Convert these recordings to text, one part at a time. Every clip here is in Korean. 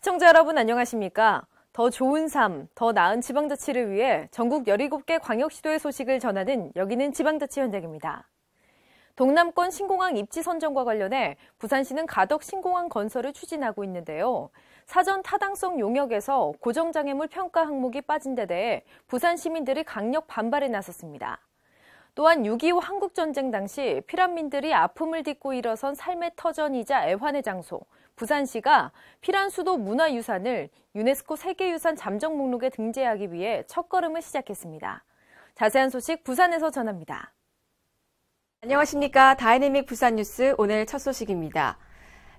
시청자 여러분 안녕하십니까? 더 좋은 삶, 더 나은 지방자치를 위해 전국 17개 광역시도의 소식을 전하는 여기는 지방자치 현장입니다. 동남권 신공항 입지 선정과 관련해 부산시는 가덕 신공항 건설을 추진하고 있는데요. 사전 타당성 용역에서 고정장애물 평가 항목이 빠진 데 대해 부산 시민들이 강력 반발에 나섰습니다. 또한 6.25 한국전쟁 당시 피란민들이 아픔을 딛고 일어선 삶의 터전이자 애환의 장소, 부산시가 피란수도 문화유산을 유네스코 세계유산 잠정 목록에 등재하기 위해 첫걸음을 시작했습니다. 자세한 소식 부산에서 전합니다. 안녕하십니까. 다이내믹 부산뉴스 오늘 첫 소식입니다.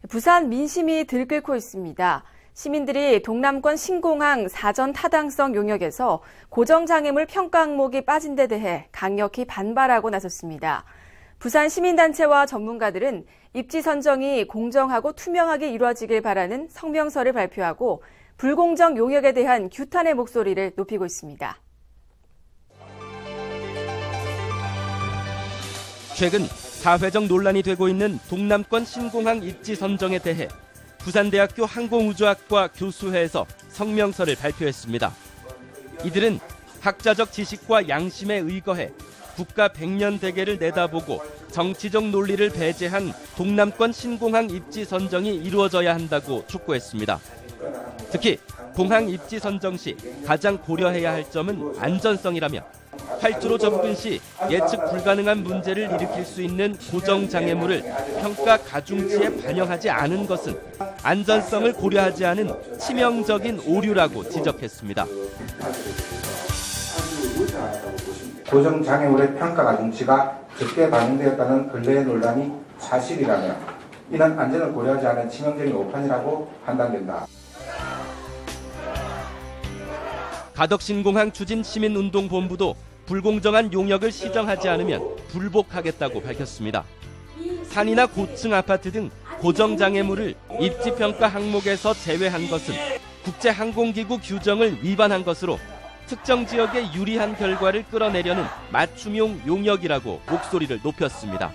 부산 민심이 들끓고 있습니다. 시민들이 동남권 신공항 사전 타당성 용역에서 고정장애물 평가 항목이 빠진 데 대해 강력히 반발하고 나섰습니다. 부산 시민단체와 전문가들은 입지 선정이 공정하고 투명하게 이루어지길 바라는 성명서를 발표하고 불공정 용역에 대한 규탄의 목소리를 높이고 있습니다. 최근 사회적 논란이 되고 있는 동남권 신공항 입지 선정에 대해 부산대학교 항공우주학과 교수회에서 성명서를 발표했습니다. 이들은 학자적 지식과 양심에 의거해 국가 100년 대계를 내다보고 정치적 논리를 배제한 동남권 신공항 입지 선정이 이루어져야 한다고 촉구했습니다. 특히 공항 입지 선정 시 가장 고려해야 할 점은 안전성이라며 활주로 접근 시 예측 불가능한 문제를 일으킬 수 있는 고정장애물을 평가 가중치에 반영하지 않은 것은 안전성을 고려하지 않은 치명적인 오류라고 지적했습니다. 고정장애물의 평가 가중치가 적게 반영되었다는 근래의 논란이 사실이라면 이는 안전을 고려하지 않은 치명적인 오판이라고 판단된다. 가덕신공항 추진 시민운동본부도 불공정한 용역을 시정하지 않으면 불복하겠다고 밝혔습니다. 산이나 고층 아파트 등 고정장애물을 입지평가 항목에서 제외한 것은 국제항공기구 규정을 위반한 것으로 특정 지역에 유리한 결과를 끌어내려는 맞춤용 용역이라고 목소리를 높였습니다.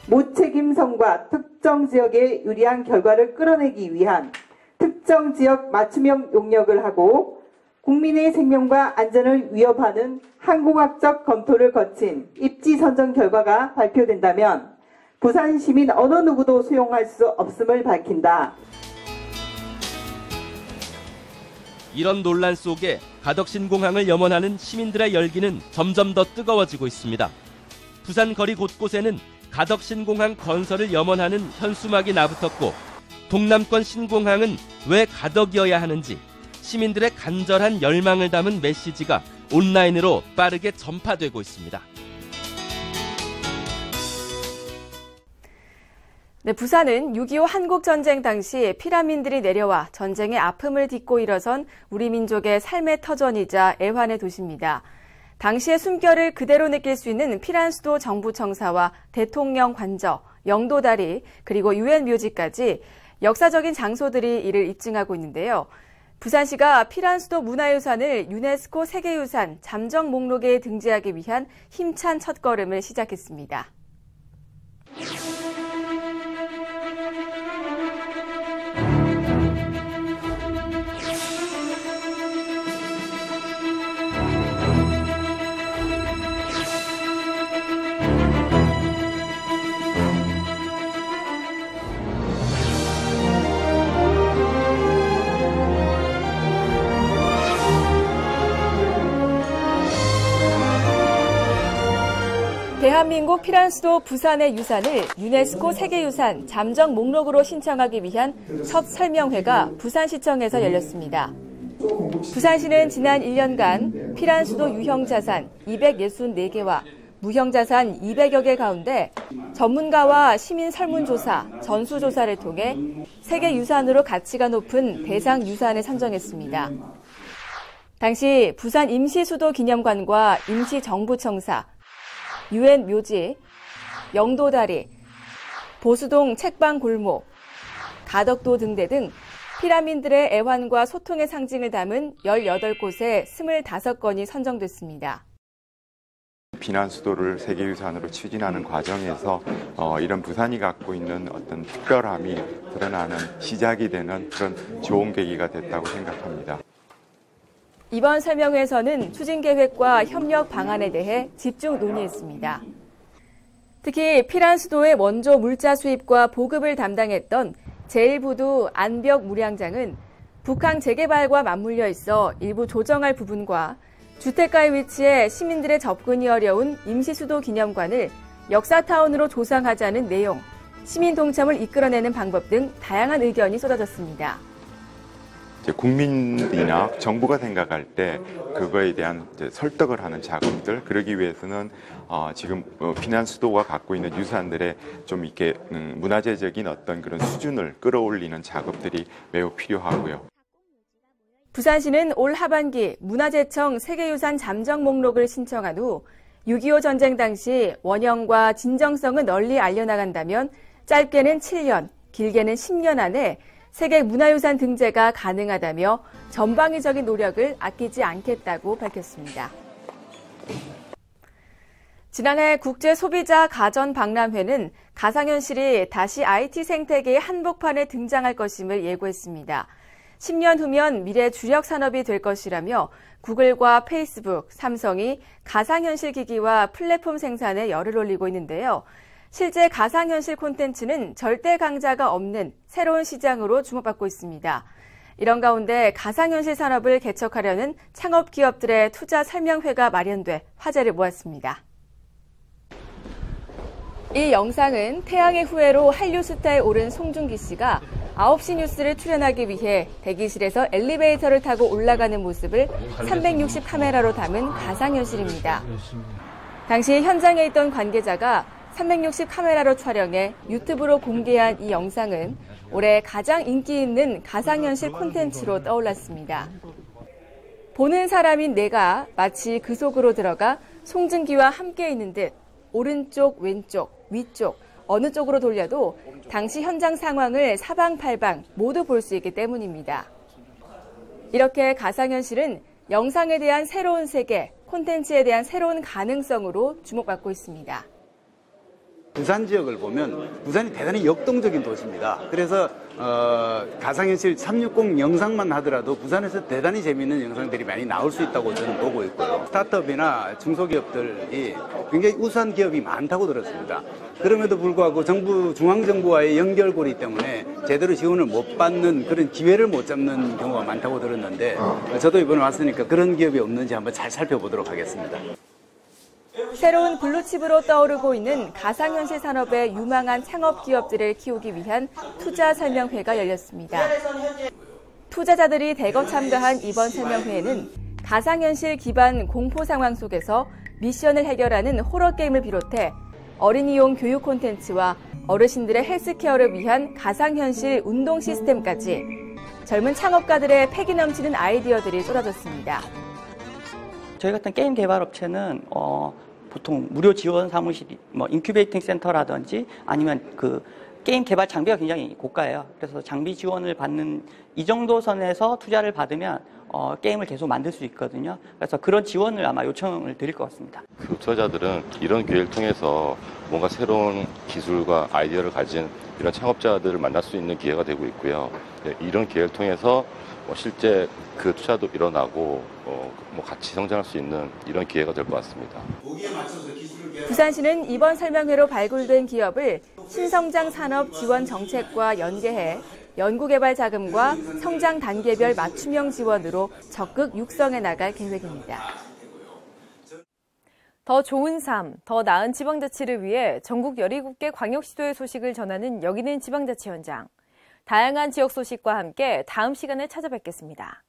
무책임성과 특정 지역에 유리한 결과를 끌어내기 위한 특정 지역 맞춤형 용역을 하고 국민의 생명과 안전을 위협하는 항공학적 검토를 거친 입지 선정 결과가 발표된다면 부산 시민 어느 누구도 수용할 수 없음을 밝힌다. 이런 논란 속에 가덕신공항을 염원하는 시민들의 열기는 점점 더 뜨거워지고 있습니다. 부산 거리 곳곳에는 가덕신공항 건설을 염원하는 현수막이 나붙었고 동남권 신공항은 왜 가덕이어야 하는지 시민들의 간절한 열망을 담은 메시지가 온라인으로 빠르게 전파되고 있습니다. 네, 부산은 6.25 한국전쟁 당시 피란민들이 내려와 전쟁의 아픔을 딛고 일어선 우리 민족의 삶의 터전이자 애환의 도시입니다. 당시의 숨결을 그대로 느낄 수 있는 피란수도 정부청사와 대통령 관저, 영도다리, 그리고 유엔 묘지까지 역사적인 장소들이 이를 입증하고 있는데요. 부산시가 피란수도 문화유산을 유네스코 세계유산 잠정 목록에 등재하기 위한 힘찬 첫걸음을 시작했습니다. 대한민국 피란수도 부산의 유산을 유네스코 세계유산 잠정 목록으로 신청하기 위한 첫 설명회가 부산시청에서 열렸습니다. 부산시는 지난 1년간 피란수도 유형자산 264개와 무형자산 200여 개 가운데 전문가와 시민 설문조사, 전수조사를 통해 세계유산으로 가치가 높은 대상 유산을 선정했습니다. 당시 부산 임시수도기념관과 임시정부청사, 유엔 묘지, 영도다리, 보수동 책방 골목, 가덕도 등대 등 피란민들의 애환과 소통의 상징을 담은 18곳에 25건이 선정됐습니다. 비난 수도를 세계유산으로 추진하는 과정에서 이런 부산이 갖고 있는 어떤 특별함이 드러나는 시작이 되는 그런 좋은 계기가 됐다고 생각합니다. 이번 설명회에서는 추진 계획과 협력 방안에 대해 집중 논의했습니다. 특히 피란 수도의 원조 물자 수입과 보급을 담당했던 제1부두 안벽 무량장은 북항 재개발과 맞물려 있어 일부 조정할 부분과 주택가의 위치에 시민들의 접근이 어려운 임시수도 기념관을 역사타운으로 조성하자는 내용, 시민 동참을 이끌어내는 방법 등 다양한 의견이 쏟아졌습니다. 국민이나 정부가 생각할 때 그거에 대한 설득을 하는 작업들, 그러기 위해서는 지금 피난 수도가 갖고 있는 유산들의 좀 이렇게 문화재적인 어떤 그런 수준을 끌어올리는 작업들이 매우 필요하고요. 부산시는 올 하반기 문화재청 세계유산 잠정 목록을 신청한 후 6.25 전쟁 당시 원형과 진정성을 널리 알려나간다면 짧게는 7년, 길게는 10년 안에 세계 문화유산 등재가 가능하다며 전방위적인 노력을 아끼지 않겠다고 밝혔습니다. 지난해 국제소비자 가전박람회는 가상현실이 다시 IT 생태계의 한복판에 등장할 것임을 예고했습니다. 10년 후면 미래 주력 산업이 될 것이라며 구글과 페이스북, 삼성이 가상현실 기기와 플랫폼 생산에 열을 올리고 있는데요. 실제 가상현실 콘텐츠는 절대 강자가 없는 새로운 시장으로 주목받고 있습니다. 이런 가운데 가상현실 산업을 개척하려는 창업기업들의 투자 설명회가 마련돼 화제를 모았습니다. 이 영상은 태양의 후예로 한류 스타에 오른 송중기 씨가 9시 뉴스를 출연하기 위해 대기실에서 엘리베이터를 타고 올라가는 모습을 360 카메라로 담은 가상현실입니다. 당시 현장에 있던 관계자가 360 카메라로 촬영해 유튜브로 공개한 이 영상은 올해 가장 인기 있는 가상현실 콘텐츠로 떠올랐습니다. 보는 사람인 내가 마치 그 속으로 들어가 송중기와 함께 있는 듯 오른쪽, 왼쪽, 위쪽, 어느 쪽으로 돌려도 당시 현장 상황을 사방팔방 모두 볼 수 있기 때문입니다. 이렇게 가상현실은 영상에 대한 새로운 세계, 콘텐츠에 대한 새로운 가능성으로 주목받고 있습니다. 부산 지역을 보면 부산이 대단히 역동적인 도시입니다. 그래서 가상현실 360 영상만 하더라도 부산에서 대단히 재미있는 영상들이 많이 나올 수 있다고 저는 보고 있고요. 스타트업이나 중소기업들이 굉장히 우수한 기업이 많다고 들었습니다. 그럼에도 불구하고 중앙정부와의 연결고리 때문에 제대로 지원을 못 받는 그런 기회를 못 잡는 경우가 많다고 들었는데 저도 이번에 왔으니까 그런 기업이 없는지 한번 잘 살펴보도록 하겠습니다. 새로운 블루칩으로 떠오르고 있는 가상현실 산업의 유망한 창업 기업들을 키우기 위한 투자 설명회가 열렸습니다. 투자자들이 대거 참가한 이번 설명회에는 가상현실 기반 공포 상황 속에서 미션을 해결하는 호러 게임을 비롯해 어린이용 교육 콘텐츠와 어르신들의 헬스케어를 위한 가상현실 운동 시스템까지 젊은 창업가들의 패기 넘치는 아이디어들이 쏟아졌습니다. 저희 같은 게임 개발 업체는 보통 무료 지원 사무실, 인큐베이팅 센터라든지 아니면 그 게임 개발 장비가 굉장히 고가예요. 그래서 장비 지원을 받는 이 정도 선에서 투자를 받으면 게임을 계속 만들 수 있거든요. 그래서 그런 지원을 아마 요청을 드릴 것 같습니다. 그 투자자들은 이런 기회를 통해서 뭔가 새로운 기술과 아이디어를 가진 이런 창업자들을 만날 수 있는 기회가 되고 있고요. 이런 기회를 통해서 실제 그 투자도 일어나고 같이 성장할 수 있는 이런 기회가 될 것 같습니다. 부산시는 이번 설명회로 발굴된 기업을 신성장 산업 지원 정책과 연계해 연구개발 자금과 성장 단계별 맞춤형 지원으로 적극 육성해 나갈 계획입니다. 더 좋은 삶, 더 나은 지방자치를 위해 전국 17개 광역시도의 소식을 전하는 여기는 지방자치 현장. 다양한 지역 소식과 함께 다음 시간에 찾아뵙겠습니다.